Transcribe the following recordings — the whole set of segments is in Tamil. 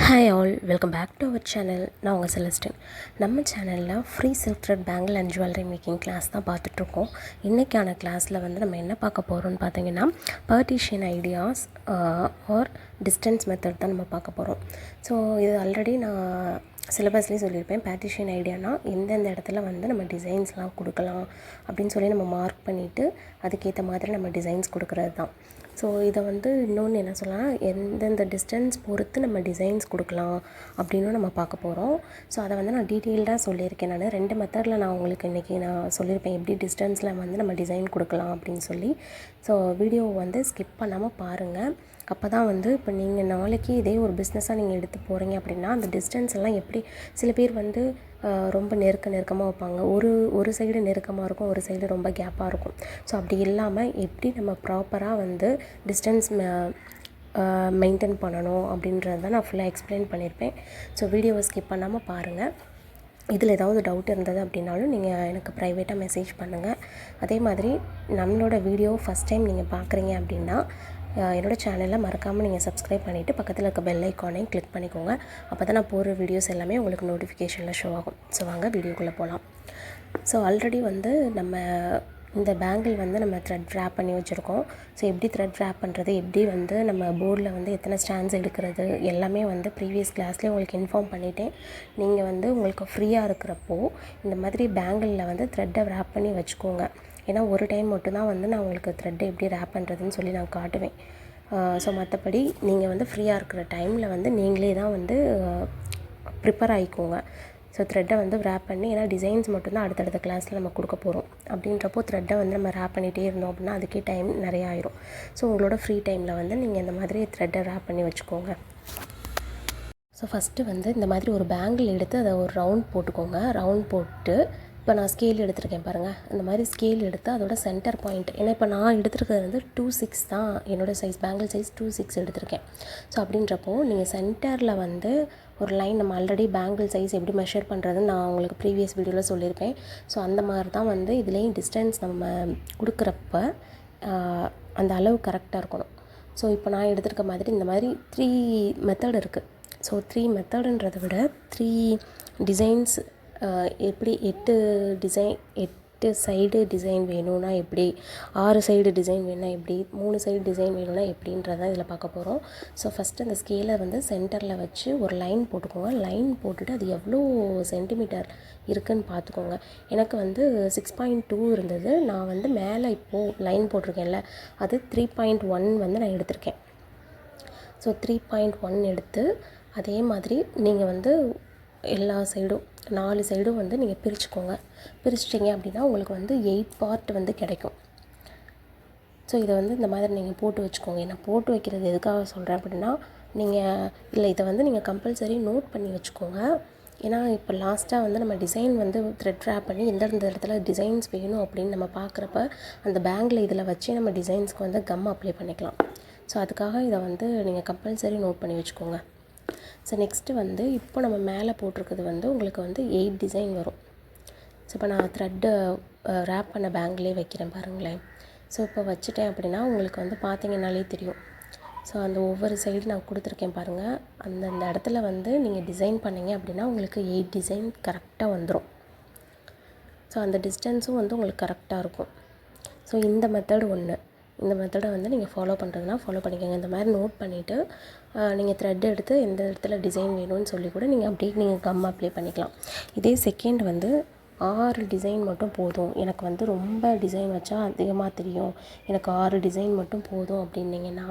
Hi all, welcome back to our channel. நான் உங்கள் செலஸ்டின். நம்ம சேனலில் free silk thread bangle and jewellery making class தான் பார்த்துட்ருக்கோம். இன்றைக்கான கிளாஸில் வந்து நம்ம என்ன பார்க்க போகிறோம்னு பார்த்தீங்கன்னா, partition ideas or distance method தான் நம்ம பார்க்க போகிறோம். ஸோ இது ஆல்ரெடி நான் சிலபஸ்லேயும் சொல்லியிருப்பேன். பார்ட்டிஷியன் ஐடியானா எந்தெந்த இடத்துல வந்து நம்ம டிசைன்ஸ்லாம் கொடுக்கலாம் அப்படின்னு சொல்லி நம்ம மார்க் பண்ணிவிட்டு அதுக்கேற்ற மாதிரி நம்ம டிசைன்ஸ் கொடுக்குறது தான். ஸோ இதை வந்து இன்னொன்று என்ன சொல்லலாம், எந்தெந்த டிஸ்டன்ஸ் பொறுத்து நம்ம டிசைன்ஸ் கொடுக்கலாம் அப்படின்னு நம்ம பார்க்க போகிறோம். ஸோ அதை வந்து நான் டீட்டெயில்டாக சொல்லியிருக்கேன். நான் 2 மெத்தடில் நான் உங்களுக்கு இன்றைக்கி நான் சொல்லியிருப்பேன் எப்படி டிஸ்டன்ஸில் வந்து நம்ம டிசைன் கொடுக்கலாம் அப்படின்னு சொல்லி. ஸோ வீடியோவை வந்து ஸ்கிப் பண்ணாமல் பாருங்கள். அப்போ தான் வந்து இப்போ நீங்கள் நாளைக்கு இதே ஒரு பிஸ்னஸாக நீங்கள் எடுத்து போகிறீங்க அப்படின்னா அந்த டிஸ்டன்ஸ் எல்லாம் எப்படி, சில பேர் வந்து ரொம்ப நெருக்கமாக வைப்பாங்க. ஒரு சைடு நெருக்கமாக இருக்கும், ஒரு சைடு ரொம்ப கேப்பாக இருக்கும். ஸோ அப்படி இல்லாமல் எப்படி நம்ம ப்ராப்பராக வந்து டிஸ்டன்ஸ் மெயின்டைன் பண்ணணும் அப்படின்றத நான் ஃபுல்லாக எக்ஸ்பிளைன் பண்ணியிருப்பேன். ஸோ வீடியோவை ஸ்கிப் பண்ணாமல் பாருங்கள். இதில் ஏதாவது டவுட் இருந்தது அப்படின்னாலும் நீங்கள் எனக்கு ப்ரைவேட்டாக மெசேஜ் பண்ணுங்கள். அதே மாதிரி நம்மளோட வீடியோ ஃபஸ்ட் டைம் நீங்கள் பார்க்குறீங்க அப்படின்னா என்னோடய சேனலில் மறக்காமல் நீங்கள் சப்ஸ்கிரைப் பண்ணிவிட்டு பக்கத்தில் இருக்க பெல் ஐக்கானையும் கிளிக் பண்ணிக்கோங்க. அப்போ தான் நான் போடுற வீடியோஸ் எல்லாமே உங்களுக்கு நோட்டிஃபிகேஷனில் ஷோ ஆகும். ஸோ வாங்க வீடியோக்குள்ளே போகலாம். ஸோ ஆல்ரெடி வந்து நம்ம இந்த பேங்கிள் வந்து நம்ம த்ரெட் ரேப் பண்ணி வச்சுருக்கோம். ஸோ எப்படி த்ரெட் ரேப் பண்ணுறது, எப்படி வந்து நம்ம போர்டில் வந்து எத்தனை ஸ்டாண்ட்ஸ் எடுக்கிறது எல்லாமே வந்து ப்ரீவியஸ் கிளாஸ்லேயே உங்களுக்கு இன்ஃபார்ம் பண்ணிவிட்டேன். நீங்கள் வந்து உங்களுக்கு ஃப்ரீயாக இருக்கிறப்போ இந்த மாதிரி பேங்கிளில் வந்து த்ரெட்டை ரேப் பண்ணி வச்சுக்கோங்க. ஏன்னா ஒரு டைம் மட்டும்தான் வந்து நான் உங்களுக்கு த்ரெட்டை எப்படி ரேப் பண்ணுறதுன்னு சொல்லி நான் காட்டுவேன். ஸோ மற்றபடி நீங்கள் வந்து ஃப்ரீயாக இருக்கிற டைமில் வந்து நீங்களே தான் வந்து ப்ரிப்பேர் ஆகிக்கோங்க. ஸோ த்ரெட்டை வந்து ரேப் பண்ணி, ஏன்னா டிசைன்ஸ் மட்டும்தான் அடுத்தடுத்த கிளாஸில் நம்ம கொடுக்க போகிறோம். அப்படின்றப்போ த்ரெட்டை வந்து நம்ம ரேப் பண்ணிகிட்டே இருந்தோம் அப்படின்னா அதுக்கே டைம் நிறையா ஆயிரும். ஸோ உங்களோட ஃப்ரீ டைமில் வந்து நீங்கள் இந்த மாதிரி த்ரெட்டை ரேப் பண்ணி வச்சுக்கோங்க. ஸோ ஃபஸ்ட்டு வந்து இந்த மாதிரி ஒரு பேங்கிள் எடுத்து அதை ஒரு ரவுண்ட் போட்டுக்கோங்க. ரவுண்ட் போட்டு இப்போ நான் ஸ்கேல் எடுத்திருக்கேன் பாருங்கள். இந்த மாதிரி ஸ்கேல் எடுத்து அதோட சென்டர் பாயிண்ட், ஏன்னா இப்போ நான் எடுத்துருக்கிறது வந்து 2/6 தான் என்னோடய சைஸ், பேங்கிள் சைஸ் 2/6 எடுத்திருக்கேன். ஸோ அப்படின்றப்போ நீங்கள் சென்டரில் வந்து ஒரு லைன், நம்ம ஆல்ரெடி பேங்கிள் சைஸ் எப்படி மெஷர் பண்ணுறதுன்னு நான் உங்களுக்கு ப்ரீவியஸ் வீடியோவில் சொல்லியிருப்பேன். ஸோ அந்த மாதிரி தான் வந்து இதுலேயும் டிஸ்டன்ஸ் நம்ம கொடுக்குறப்ப அந்த அளவு கரெக்டாக இருக்கணும். ஸோ இப்போ நான் எடுத்திருக்க மாதிரி இந்த மாதிரி 3 மெத்தட் இருக்குது. ஸோ 3 மெத்தடுன்றதை விட 3 டிசைன்ஸ், எப்படி 8 சைடு டிசைன் வேணும்னா எப்படி, 6 சைடு டிசைன் வேணும்னா எப்படி, 3 சைடு டிசைன் வேணும்னா எப்படின்றத இதில் பார்க்க போகிறோம். ஸோ ஃபஸ்ட்டு அந்த ஸ்கேலை வந்து சென்டரில் வச்சு ஒரு லைன் போட்டுக்கோங்க. லைன் போட்டுட்டு அது எவ்வளோ சென்டிமீட்டர் இருக்குதுன்னு பார்த்துக்கோங்க. எனக்கு வந்து 6.2 இருந்தது. நான் வந்து மேலே இப்போது லைன் போட்டிருக்கேன்ல, அது 3.1 வந்து நான் எடுத்திருக்கேன். ஸோ 3.1 எடுத்து அதே மாதிரி நீங்கள் வந்து எல்லா சைடும் 4 சைடும் வந்து நீங்கள் பிரிச்சுக்கோங்க. பிரிச்சிட்டிங்க அப்படின்னா உங்களுக்கு வந்து 8 பார்ட் வந்து கிடைக்கும். ஸோ இதை வந்து இந்த மாதிரி நீங்கள் போட்டு வச்சுக்கோங்க. நான் போட்டு வைக்கிறது எதுக்காக சொல்கிறேன் அப்படின்னா, இதை வந்து நீங்கள் கம்பல்சரி நோட் பண்ணி வச்சுக்கோங்க. ஏன்னா இப்போ லாஸ்ட்டாக வந்து நம்ம டிசைன் வந்து த்ரெட் ரேப் பண்ணி எந்தெந்த இடத்துல டிசைன்ஸ் வேணும் அப்படின்னு நம்ம பார்க்குறப்ப அந்த பேங்கில் இதில் வச்சு நம்ம டிசைன்ஸ்க்கு வந்து கம் அப்ளை பண்ணிக்கலாம். ஸோ அதுக்காக இதை வந்து நீங்கள் கம்பல்சரி நோட் பண்ணி வச்சுக்கோங்க. ஸோ நெக்ஸ்ட்டு வந்து இப்போ நம்ம மேலே போட்டிருக்கிறது வந்து உங்களுக்கு வந்து 8 டிசைன் வரும். ஸோ இப்போ நான் த்ரெட்டு ரேப் பண்ண பேங்கிலே வைக்கிறேன் பாருங்களேன். ஸோ இப்போ வச்சுட்டேன் அப்படின்னா உங்களுக்கு வந்து பார்த்தீங்கன்னாலே தெரியும். ஸோ அந்த ஒவ்வொரு சைடு நான் கொடுத்துருக்கேன் பாருங்கள். அந்தந்த இடத்துல வந்து நீங்கள் டிசைன் பண்ணிங்க அப்படின்னா உங்களுக்கு 8 டிசைன் கரெக்டாக வந்துடும். ஸோ அந்த டிஸ்டன்ஸும் வந்து உங்களுக்கு கரெக்டாக இருக்கும். ஸோ இந்த மெத்தடு ஒன்று. இந்த மெத்தடை வந்து நீங்கள் ஃபாலோ பண்ணுறதுனா ஃபாலோ பண்ணிக்கோங்க. இந்த மாதிரி நோட் பண்ணிவிட்டு நீங்கள் த்ரெட் எடுத்து எந்த இடத்துல டிசைன் வேணும்னு சொல்லி கூட நீங்கள் அப்படியே நீங்கள் கம் அப்ளை பண்ணிக்கலாம். இதே செகண்ட் வந்து 6 டிசைன் மட்டும் போதும், எனக்கு வந்து ரொம்ப டிசைன் வச்சா அதிகமாக தெரியும், எனக்கு 6 டிசைன் மட்டும் போதும் அப்படின்னீங்கன்னா,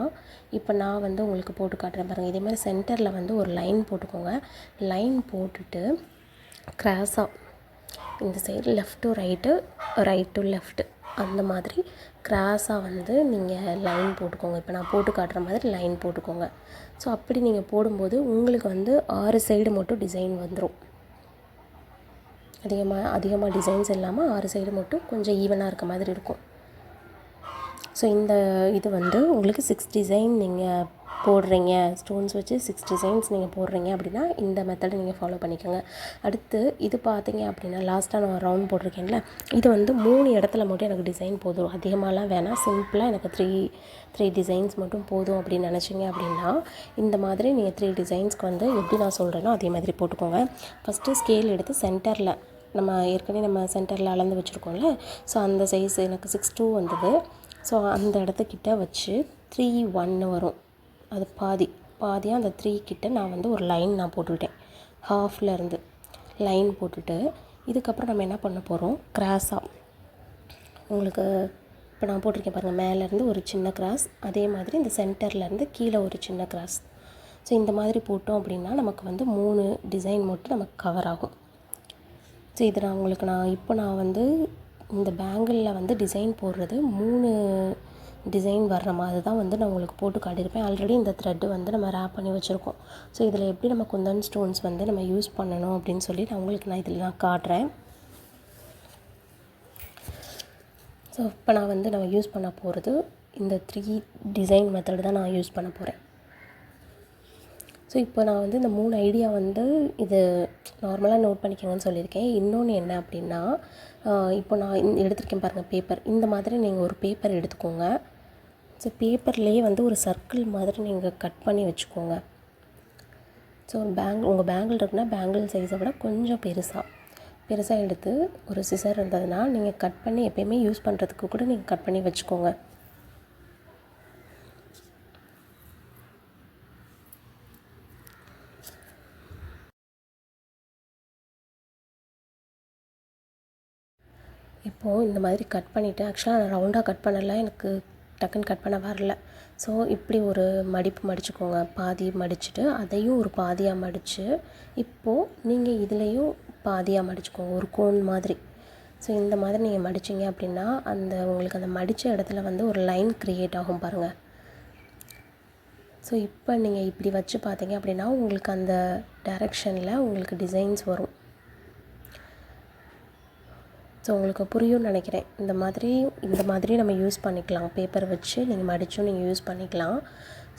இப்போ நான் வந்து உங்களுக்கு போட்டு காட்டுறேன் பாருங்கள். இதே மாதிரி சென்டரில் வந்து ஒரு லைன் போட்டுக்கோங்க. லைன் போட்டுட்டு கிராஸாக இந்த side left to right, right to left, அந்த மாதிரி கிராஸாக வந்து நீங்கள் லைன் போட்டுக்கோங்க. இப்போ நான் போட்டு காட்டுற மாதிரி லைன் போட்டுக்கோங்க. ஸோ அப்படி நீங்கள் போடும்போது உங்களுக்கு வந்து 6 சைடு மட்டும் டிசைன் வந்துடும். அதிகமாக டிசைன்ஸ் இல்லாமல் 6 சைடு மட்டும் கொஞ்சம் ஈவனாக இருக்க மாதிரி இருக்கும். ஸோ இந்த இது வந்து உங்களுக்கு 6 டிசைன் நீங்கள் போடுறீங்க, ஸ்டோன்ஸ் வச்சு 6 டிசைன்ஸ் நீங்கள் போடுறீங்க அப்படின்னா இந்த மெத்தடை நீங்கள் ஃபாலோ பண்ணிக்கோங்க. அடுத்து இது பார்த்தீங்க அப்படின்னா லாஸ்ட்டாக நான் ரவுண்ட் போட்டிருக்கேன்ல, இது வந்து 3 இடத்துல மட்டும் எனக்கு டிசைன் போதும், அதிகமாகலாம் வேணாம். சிம்பிளாக எனக்கு த்ரீ டிசைன்ஸ் மட்டும் போதும் அப்படின்னு நினச்சிங்க அப்படின்னா இந்த மாதிரி நீங்கள் 3 டிசைன்ஸ்க்கு வந்து எப்படி நான் சொல்கிறேனோ அதே மாதிரி போட்டுக்கோங்க. ஃபஸ்ட்டு ஸ்கேல் எடுத்து சென்டரில் நம்ம சென்டரில் அளந்து வச்சுருக்கோம்ல, ஸோ அந்த சைஸ் எனக்கு 6'2" வந்தது. ஸோ அந்த இடத்துக்கிட்ட வச்சு 3'1" வரும், அது பாதியாக அந்த 3 கிட்ட நான் வந்து ஒரு லைன் நான் போட்டுக்கிட்டேன். ஹாஃப்லேருந்து லைன் போட்டுட்டு இதுக்கப்புறம் நம்ம என்ன பண்ண போகிறோம், கிராஸாக உங்களுக்கு இப்போ நான் போட்டிருக்கேன் பாருங்கள், மேலேருந்து ஒரு சின்ன கிராஸ், அதே மாதிரி இந்த சென்டர்லேருந்து கீழே ஒரு சின்ன கிராஸ். ஸோ இந்த மாதிரி போட்டோம் அப்படின்னா நமக்கு வந்து 3 டிசைன் மட்டும் நமக்கு கவர் ஆகும். ஸோ இது நான் வந்து இந்த பேங்கிளில் வந்து டிசைன் போடுறது 3 டிசைன் வர்ற மாதிரி தான் வந்து நான் உங்களுக்கு போட்டு காட்டியிருப்பேன். ஆல்ரெடி இந்த த்ரெட்டு வந்து நம்ம ரேப் பண்ணி வச்சுருக்கோம். ஸோ இதில் எப்படி நம்ம குந்தன் ஸ்டோன்ஸ் வந்து நம்ம யூஸ் பண்ணணும் அப்படின்னு சொல்லி நான் இதில் காட்டுறேன். ஸோ இப்போ நம்ம யூஸ் பண்ண போகிறது இந்த 3 டிசைன் மெத்தட் தான் நான் யூஸ் பண்ண போகிறேன். ஸோ இப்போ நான் வந்து இந்த 3 ஐடியா வந்து இது நார்மலாக நோட் பண்ணிக்கோங்கன்னு சொல்லியிருக்கேன். இன்னொன்று என்ன அப்படின்னா, இப்போ நான் எடுத்திருக்கேன் பாருங்கள் பேப்பர், இந்த மாதிரி நீங்கள் ஒரு பேப்பர் எடுத்துக்கோங்க. ஸோ பேப்பர்லேயே வந்து ஒரு சர்க்கிள் மாதிரி நீங்கள் கட் பண்ணி வச்சுக்கோங்க. ஸோ உங்கள் பேங்கிள் இருக்குன்னா பேங்கிள் சைஸை விட கொஞ்சம் பெருசாக எடுத்து ஒரு சிசர் இருந்ததுன்னா நீங்கள் கட் பண்ணி எப்போயுமே யூஸ் பண்ணுறதுக்கு கூட நீங்கள் கட் பண்ணி வச்சுக்கோங்க. இப்போது இந்த மாதிரி கட் பண்ணிவிட்டு, ஆக்சுவலாக நான் ரவுண்டாக கட் பண்ணலை, எனக்கு டக்குன்னு கட் பண்ண வரல. ஸோ இப்படி ஒரு மடிப்பு மடிச்சுக்கோங்க, பாதி மடிச்சுட்டு அதையும் ஒரு பாதியாக மடித்து இப்போது நீங்கள் இதுலேயும் பாதியாக மடிச்சுக்கோங்க, ஒரு கோன் மாதிரி. ஸோ இந்த மாதிரி நீங்கள் மடிச்சிங்க அப்படின்னா உங்களுக்கு அந்த மடித்த இடத்துல வந்து ஒரு லைன் க்ரியேட் ஆகும் பாருங்கள். ஸோ இப்போ நீங்கள் இப்படி வச்சு பார்த்தீங்க அப்படின்னா உங்களுக்கு அந்த டைரெக்ஷனில் உங்களுக்கு டிசைன்ஸ் வரும். ஸோ உங்களுக்கு புரியும்னு நினைக்கிறேன். இந்த மாதிரி நம்ம யூஸ் பண்ணிக்கலாம், பேப்பர் வச்சு நீங்கள் மடித்தும் நீங்கள் யூஸ் பண்ணிக்கலாம்.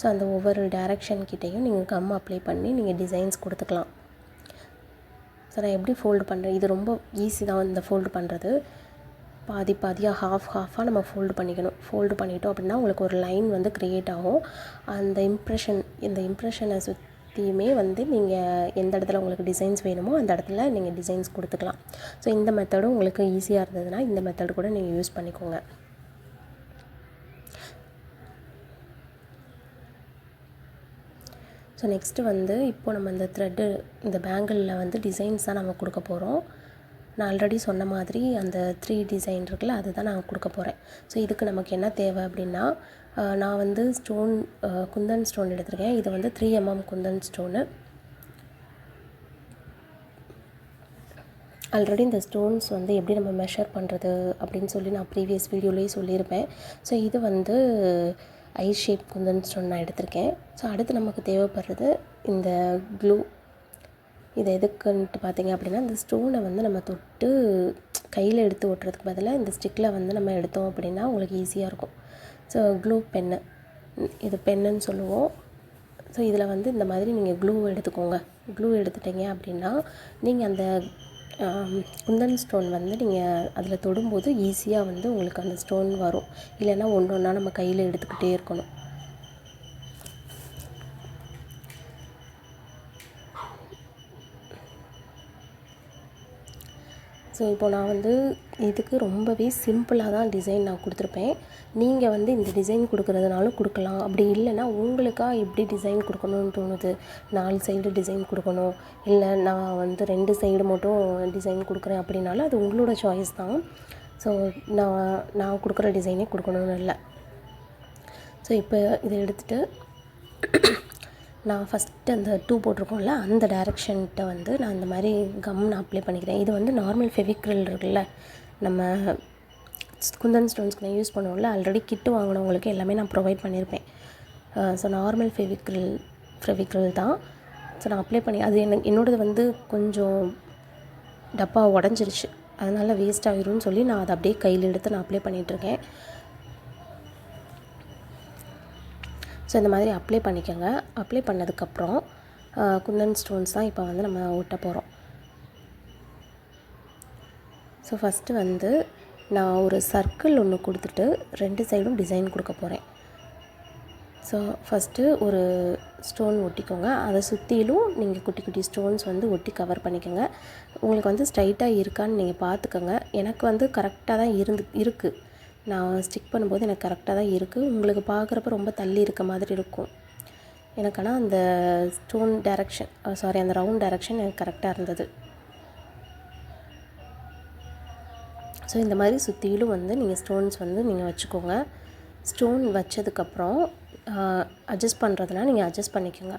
ஸோ அந்த ஒவ்வொரு டைரெக்ஷன் கிட்டேயும் நீங்கள் கம் அப்ளை பண்ணி நீங்கள் டிசைன்ஸ் கொடுத்துக்கலாம். ஸோ நான் எப்படி ஃபோல்டு பண்ணுறேன், இது ரொம்ப ஈஸி தான் இந்த ஃபோல்டு பண்ணுறது. பாதியாக ஹாஃபாக நம்ம ஃபோல்டு பண்ணிட்டோம் அப்படின்னா உங்களுக்கு ஒரு லைன் வந்து க்ரியேட் ஆகும். இந்த இம்ப்ரெஷனை சுற்றியுமே வந்து நீங்கள் எந்த இடத்துல உங்களுக்கு டிசைன்ஸ் வேணுமோ அந்த இடத்துல நீங்கள் டிசைன்ஸ் கொடுத்துக்கலாம். ஸோ இந்த மெத்தடும் உங்களுக்கு ஈஸியாக இருந்ததுன்னா இந்த மெத்தடு கூட நீங்கள் யூஸ் பண்ணிக்கோங்க. ஸோ நெக்ஸ்ட்டு வந்து இப்போ நம்ம இந்த த்ரெட்டு இந்த பேங்கிளில் வந்து டிசைன்ஸ் தான் நம்ம கொடுக்க போகிறோம். நான் ஆல்ரெடி சொன்ன மாதிரி அந்த 3 டிசைன் இருக்குல்ல, அதுதான் நான் கொடுக்க போகிறேன். ஸோ இதுக்கு நமக்கு என்ன தேவை அப்படின்னா, நான் வந்து குந்தன் ஸ்டோன் எடுத்திருக்கேன். இது வந்து 3 mm குந்தன் ஸ்டோனு. ஆல்ரெடி இந்த ஸ்டோன்ஸ் வந்து எப்படி நம்ம மெஷர் பண்ணுறது அப்படின்னு சொல்லி நான் ப்ரீவியஸ் வீடியோலேயே சொல்லியிருப்பேன். ஸோ இது வந்து ஐ ஷேப் குந்தன் ஸ்டோன் நான் எடுத்திருக்கேன். ஸோ அடுத்து நமக்கு தேவைப்படுறது இந்த க்ளூ. இது எதுக்குன்ட்டு பார்த்தீங்க அப்படின்னா, இந்த ஸ்டோனை வந்து நம்ம தொட்டு கையில் எடுத்து ஒட்டுறதுக்கு பதிலாக இந்த ஸ்டிக்கில் வந்து நம்ம எடுத்தோம் அப்படின்னா உங்களுக்கு ஈஸியாக இருக்கும். ஸோ க்ளூ பென்னு, இது பென்னுன்னு சொல்லுவோம். ஸோ இதில் வந்து இந்த மாதிரி நீங்கள் க்ளூ எடுத்துக்கோங்க. க்ளூ எடுத்துட்டீங்க அப்படின்னா நீங்கள் அந்த குந்தன் ஸ்டோன் வந்து நீங்கள் அதில் தொடும்போது ஈஸியாக வந்து உங்களுக்கு அந்த ஸ்டோன் வரும். இல்லைன்னா ஒன்றா நம்ம கையில் எடுத்துக்கிட்டே இருக்கணும். ஸோ இப்போ நான் வந்து இதுக்கு ரொம்பவே சிம்பிளாக தான் டிசைன் நான் கொடுத்துருப்பேன். நீங்கள் வந்து இந்த டிசைன் கொடுக்குறதுனாலும் கொடுக்கலாம், அப்படி இல்லைன்னா உங்களுக்காக எப்படி டிசைன் கொடுக்கணும்னு தோணுது, 4 சைடு டிசைன் கொடுக்கணும், இல்லை நான் வந்து 2 சைடு மட்டும் டிசைன் கொடுக்குறேன் அப்படின்னாலும் அது உங்களோட சாய்ஸ் தான். ஸோ நான் கொடுக்குற டிசைனே கொடுக்கணும்னு இல்லை. ஸோ இப்போ இதை எடுத்துகிட்டு நான் ஃபஸ்ட்டு அந்த 2 போட்டிருக்கோம்ல அந்த டைரெக்ஷன்கிட்ட வந்து நான் இந்த மாதிரி கம் நான் அப்ளை பண்ணிக்கிறேன். இது வந்து நார்மல் ஃபெவிக்ரில் இருக்குல்ல, நம்ம குந்தன் ஸ்டோன்ஸ்க்கு நான் யூஸ் பண்ணுவோம்ல, ஆல்ரெடி கிட்டு வாங்கினவங்களுக்கு எல்லாமே நான் ப்ரொவைட் பண்ணியிருப்பேன். ஸோ நார்மல் ஃபெவிக்ரில் தான். ஸோ நான் அப்ளை பண்ணி அது என்னோடது வந்து கொஞ்சம் டப்பா உடஞ்சிருச்சு, அதனால் வேஸ்ட் ஆகிரும்னு சொல்லி நான் அதை அப்படியே கையில் எடுத்து நான் அப்ளை பண்ணிகிட்ருக்கேன். ஸோ இந்த மாதிரி அப்ளை பண்ணிக்கோங்க. அப்ளை பண்ணதுக்கப்புறம் குந்தன் ஸ்டோன்ஸ் தான் இப்போ வந்து நம்ம ஒட்ட போகிறோம். ஸோ ஃபஸ்ட்டு வந்து நான் ஒரு சர்க்கிள் ஒன்று கொடுத்துட்டு 2 சைடும் டிசைன் கொடுக்க போகிறேன். ஸோ ஃபஸ்ட்டு ஒரு ஸ்டோன் ஒட்டிக்கோங்க. அதை சுற்றிலும் நீங்கள் குட்டி குட்டி ஸ்டோன்ஸ் வந்து ஒட்டி கவர் பண்ணிக்கோங்க. உங்களுக்கு வந்து ஸ்ட்ரைட்டாக இருக்கான்னு நீங்கள் பார்த்துக்கோங்க. எனக்கு வந்து கரெக்டாக தான் இருக்குது. நான் ஸ்டிக் பண்ணும்போது எனக்கு கரெக்டாக தான் இருக்குது. உங்களுக்கு பார்க்குறப்ப ரொம்ப தள்ளி இருக்க மாதிரி இருக்கும். எனக்கு ஆனால் அந்த ஸ்டோன் டைரக்ஷன் அந்த ரவுண்ட் டைரக்ஷன் எனக்கு கரெக்டாக இருந்தது. ஸோ இந்த மாதிரி சுற்றிலும் வந்து நீங்கள் ஸ்டோன்ஸ் வந்து நீங்கள் வச்சுக்கோங்க. ஸ்டோன் வச்சதுக்கப்புறம் அட்ஜஸ்ட் பண்ணுறதுனா நீங்கள் அட்ஜஸ்ட் பண்ணிக்கோங்க.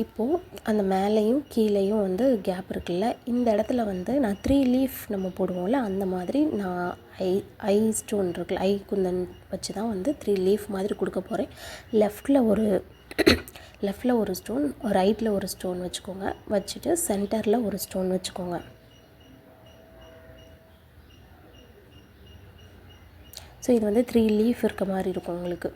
இப்போது அந்த மேலேயும் கீழேயும் வந்து கேப் இருக்குல்ல, இந்த இடத்துல வந்து நான் 3 லீஃப் நம்ம போடுவோம்ல, அந்த மாதிரி நான் ஐ ஸ்டோன் இருக்குல்ல, ஐ குந்தன் வச்சு தான் வந்து 3 லீஃப் மாதிரி கொடுக்க போகிறேன். லெஃப்டில் ஒரு ஸ்டோன், ரைட்டில் ஒரு ஸ்டோன் வச்சுக்கோங்க. வச்சுட்டு சென்டரில் ஒரு ஸ்டோன் வச்சுக்கோங்க. ஸோ இது வந்து 3 லீஃப் இருக்க மாதிரி இருக்கும் உங்களுக்கு.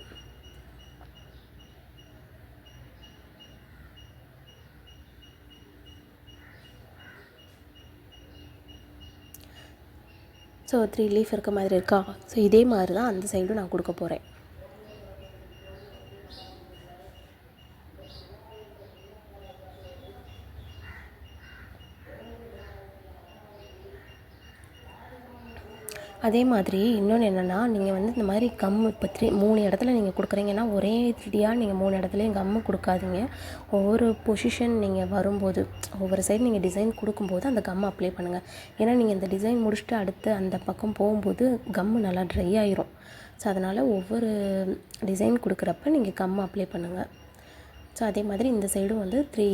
ஸோ 3 லீஃப் இருக்க மாதிரி இருக்கா? ஸோ இதே மாதிரி தான் அந்த சைடும் நான் கொடுக்க போகிறேன். அதே மாதிரி இன்னொன்று என்னென்னா, நீங்கள் வந்து இந்த மாதிரி இப்போ 3 இடத்துல நீங்கள் கொடுக்குறீங்கன்னா ஒரே இடியாக நீங்கள் 3 இடத்துலையும் கம்மு கொடுக்காதீங்க. ஒவ்வொரு பொசிஷன் நீங்கள் வரும்போது, ஒவ்வொரு சைடு நீங்கள் டிசைன் கொடுக்கும்போது அந்த கம்மை அப்ளை பண்ணுங்கள். ஏன்னா நீங்கள் இந்த டிசைன் முடிச்சுட்டு அடுத்து அந்த பக்கம் போகும்போது கம்மு நல்லா ட்ரை ஆயிரும். ஸோ அதனால் ஒவ்வொரு டிசைன் கொடுக்குறப்ப நீங்கள் கம்மை அப்ளை பண்ணுங்கள். ஸோ அதே மாதிரி இந்த சைடும் வந்து 3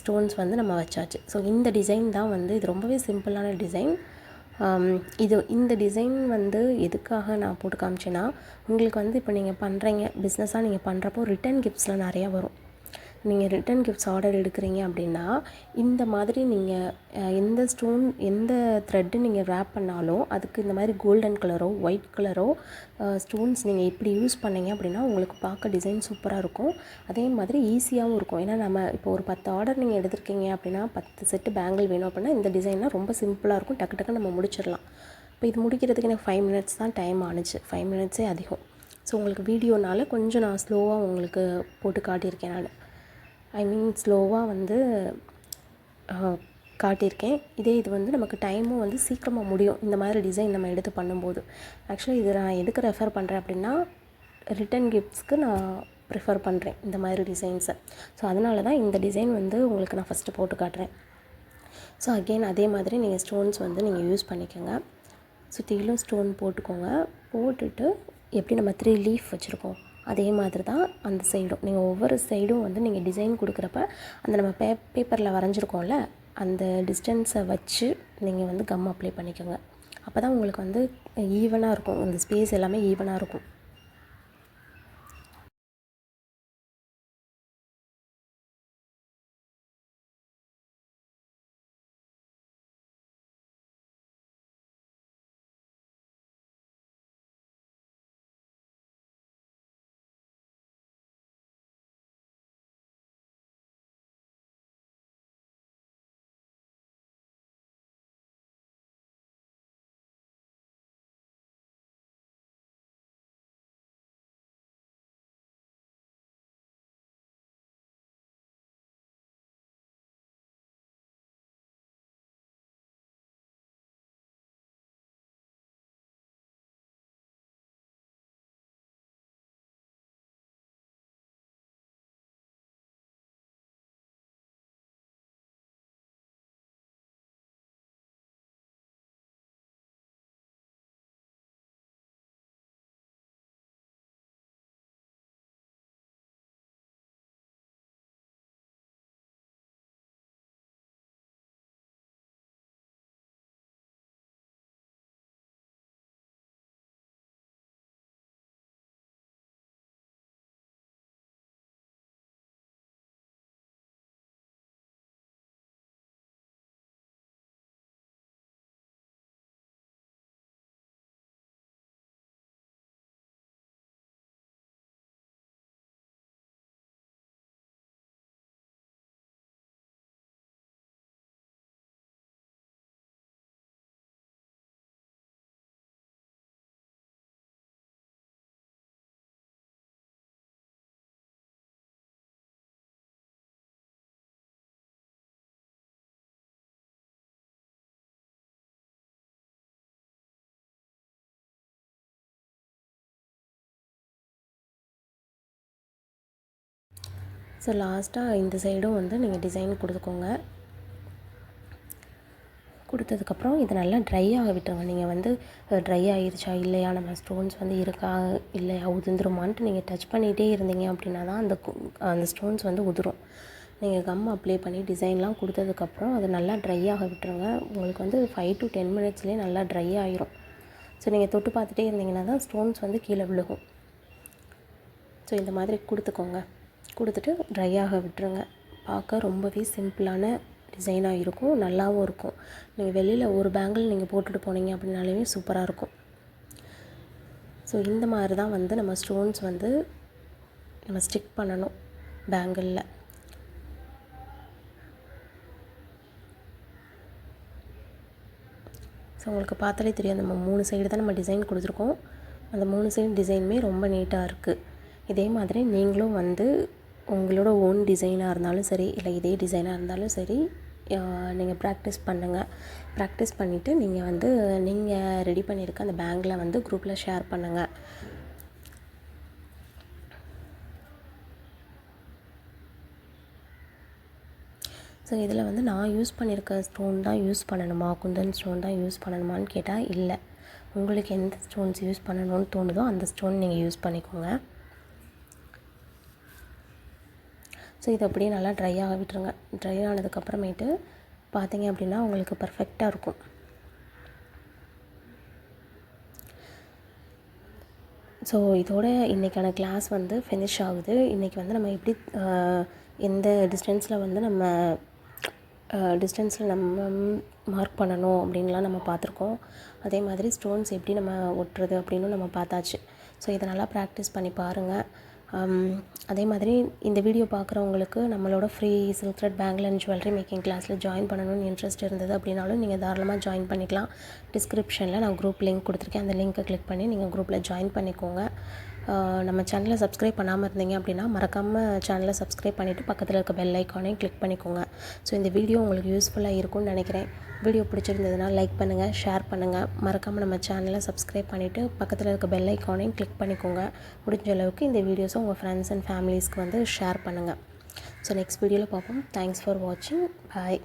ஸ்டோன்ஸ் வந்து நம்ம வச்சாச்சு. ஸோ இந்த டிசைன் தான் வந்து இது ரொம்பவே சிம்பிளான டிசைன். இந்த டிசைன் வந்து எதுக்காக நான் போட்டு காமிச்சேன்னா, உங்களுக்கு வந்து இப்போ நீங்கள் பண்ணுறீங்க பிஸ்னஸாக நீங்கள் பண்ணுறப்போ ரிட்டன் கிஃப்ட்ஸ்லாம் நிறையா வரும். நீங்கள் ரிட்டன் கிஃப்ட்ஸ் ஆர்டர் எடுக்கிறீங்க அப்படின்னா, இந்த மாதிரி நீங்கள் எந்த த்ரெட்டு நீங்கள் ரேப் பண்ணாலும் அதுக்கு இந்த மாதிரி கோல்டன் கலரோ ஒயிட் கலரோ ஸ்டோன்ஸ் நீங்கள் இப்படி யூஸ் பண்ணிங்க அப்படின்னா உங்களுக்கு பார்க்க டிசைன் சூப்பராக இருக்கும். அதே மாதிரி ஈஸியாகவும் இருக்கும். ஏன்னா நம்ம இப்போ ஒரு 10 ஆர்டர் நீங்கள் எடுத்திருக்கீங்க அப்படின்னா 10 செட்டு பேங்கிள் வேணும் அப்படின்னா இந்த டிசைன்லாம் ரொம்ப சிம்பிளாக இருக்கும். டக்கு டக்குன்னு நம்ம முடிச்சிடலாம். இப்போ இது முடிக்கிறதுக்கு எனக்கு 5 மினிட்ஸ் தான் டைம் ஆணுச்சு. 5 மினிட்ஸே அதிகம். ஸோ உங்களுக்கு வீடியோனால கொஞ்சம் நான் ஸ்லோவாக உங்களுக்கு போட்டு காட்டியிருக்கேன். ஸ்லோவாக வந்து காட்டியிருக்கேன். இது வந்து நமக்கு டைமும் வந்து சீக்கிரமாக முடியும் இந்த மாதிரி டிசைன் நம்ம எடுத்து பண்ணும்போது. ஆக்சுவலி இது நான் எதுக்கு ரெஃபர் பண்ணுறேன் அப்படின்னா, ரிட்டன் கிஃப்ட்ஸ்க்கு நான் ப்ரிஃபர் பண்ணுறேன் இந்த மாதிரி டிசைன்ஸை. ஸோ அதனால தான் இந்த டிசைன் வந்து உங்களுக்கு நான் ஃபஸ்ட்டு போட்டு காட்டுறேன். ஸோ அகெயின் அதே மாதிரி நீங்கள் ஸ்டோன்ஸ் வந்து நீங்கள் யூஸ் பண்ணிக்கோங்க. சுற்றிலும் ஸ்டோன் போட்டுக்கோங்க. போட்டுட்டு எப்படி நம்ம 3 லீஃப் வச்சுருக்கோம் அதே மாதிரி தான் அந்த சைடும் நீங்கள் ஒவ்வொரு சைடும் வந்து நீங்கள் டிசைன் கொடுக்குறப்ப அந்த நம்ம பேப்பரில் வரைஞ்சிருக்கோம்ல அந்த டிஸ்டன்ஸை வச்சு நீங்கள் வந்து கம் அப்ளை பண்ணிக்கோங்க. அப்போ தான் உங்களுக்கு வந்து ஈவனாக இருக்கும். அந்த ஸ்பேஸ் எல்லாமே ஈவனாக இருக்கும். ஸோ லாஸ்ட்டாக இந்த சைடும் வந்து நீங்கள் டிசைன் கொடுத்துக்கோங்க. கொடுத்ததுக்கப்புறம் இது நல்லா ட்ரை ஆக விட்டுருங்க. நீங்கள் வந்து ட்ரை ஆகிருச்சா இல்லையா, நம்ம ஸ்டோன்ஸ் வந்து இருக்கா இல்லையா உதிர்ந்துருமான்ட்டு நீங்கள் டச் பண்ணிகிட்டே இருந்தீங்க அப்படின்னா தான் அந்த ஸ்டோன்ஸ் வந்து உதிரும். நீங்கள் கம் அப்ளை பண்ணி டிசைன்லாம் கொடுத்ததுக்கப்புறம் அது நல்லா ட்ரை ஆக விட்டுருங்க. உங்களுக்கு வந்து 5 to 10 மினிட்ஸ்லேயே நல்லா ட்ரை ஆகிரும். ஸோ நீங்கள் தொட்டு பார்த்துட்டே இருந்தீங்கன்னா தான் ஸ்டோன்ஸ் வந்து கீழே விழுகும். ஸோ இந்த மாதிரி கொடுத்துக்கோங்க. கொடுத்துட்டு ட்ரை ஆக விட்டுருங்க. பார்க்க ரொம்பவே சிம்பிளான டிசைனாக இருக்கும், நல்லாவும் இருக்கும். நீங்கள் வெளியில் ஒரு பேங்கிள் நீங்கள் போட்டுட்டு போனீங்க அப்படின்னாலுமே சூப்பராக இருக்கும். ஸோ இந்த மாதிரி தான் வந்து நம்ம ஸ்டோன்ஸ் வந்து நம்ம ஸ்டிக் பண்ணணும் பேங்கிளில். ஸோ உங்களுக்கு பார்த்தாலே தெரியும், நம்ம 3 சைடு தான் நம்ம டிசைன் கொடுத்துருக்கோம். அந்த 3 சைடு டிசைனுமே ரொம்ப நீட்டாக இருக்குது. இதே மாதிரி நீங்களும் வந்து உங்களோட ஓன் டிசைனாக இருந்தாலும் சரி, இல்லை இதே டிசைனாக இருந்தாலும் சரி, நீங்கள் ப்ராக்டிஸ் பண்ணுங்கள். ப்ராக்டிஸ் பண்ணிவிட்டு நீங்கள் வந்து நீங்கள் ரெடி பண்ணியிருக்க அந்த பேங்கில் வந்து குரூப்பில் ஷேர் பண்ணுங்கள். ஸோ இதில் வந்து நான் யூஸ் பண்ணியிருக்க ஸ்டோன் தான் யூஸ் பண்ணணுமா, குந்தன் ஸ்டோன் தான் யூஸ் பண்ணணுமான்னு கேட்டால் இல்லை. உங்களுக்கு எந்த ஸ்டோன்ஸ் யூஸ் பண்ணணும்னு தோணுதோ அந்த ஸ்டோன் நீங்கள் யூஸ் பண்ணிக்கோங்க. ஸோ இது அப்படியே நல்லா ட்ரை ஆக விட்டுருங்க. ட்ரை ஆனதுக்கப்புறமேட்டு பார்த்தீங்க அப்படின்னா உங்களுக்கு பர்ஃபெக்டாக இருக்கும். ஸோ இதோட இன்றைக்கான கிளாஸ் வந்து ஃபினிஷ் ஆகுது. இன்றைக்கி வந்து நம்ம எப்படி எந்த டிஸ்டன்ஸில் வந்து நம்ம மார்க் பண்ணணும் அப்படின்லாம் நம்ம பார்த்துருக்கோம். அதே மாதிரி ஸ்டோன்ஸ் எப்படி நம்ம ஒட்டுறது அப்படின்னு நம்ம பார்த்தாச்சு. ஸோ இதை நல்லா ப்ராக்டிஸ் பண்ணி பாருங்கள். அதே மாதிரி இந்த வீடியோ பார்க்குறவங்களுக்கு நம்மளோட free silk thread bangle and jewellery making கிளாஸில் ஜாயின் பண்ணணும்னு இன்ட்ரெஸ்ட் இருந்தது அப்படின்னாலும் நீங்கள் தாராளமாக ஜாயின் பண்ணிக்கலாம். டிஸ்கிரிப்ஷனில் நான் குரூப் லிங்க் கொடுத்துருக்கேன். அந்த லிங்க்கை கிளிக் பண்ணி நீங்கள் குரூப்பில் ஜாயின் பண்ணிக்கோங்க. நம்ம சேனலை சப்ஸ்கிரைப் பண்ணாமல் இருந்தீங்க அப்படின்னா மறக்காமல் சேனலை சப்ஸ்கிரைப் பண்ணிவிட்டு பக்கத்தில் இருக்க பெல் ஐக்கானையும் கிளிக் பண்ணிக்கோங்க. ஸோ இந்த வீடியோ உங்களுக்கு யூஸ்ஃபுல்லாக இருக்கும்னு நினைக்கிறேன். வீடியோ பிடிச்சிருந்ததுன்னா லைக் பண்ணுங்கள், ஷேர் பண்ணுங்கள். மறக்காமல் நம்ம சேனலை சப்ஸ்கிரைப் பண்ணிவிட்டு பக்கத்தில் இருக்க பெல் ஐக்கானையும் கிளிக் பண்ணிக்கோங்க. முடிஞ்ச அளவுக்கு இந்த வீடியோஸை உங்கள் ஃப்ரெண்ட்ஸ் அண்ட் ஃபேமிலிஸ்க்கு வந்து ஷேர் பண்ணுங்கள். ஸோ நெக்ஸ்ட் வீடியோவில் பார்ப்போம். தேங்க்ஸ் ஃபார் வாட்சிங். பாய்.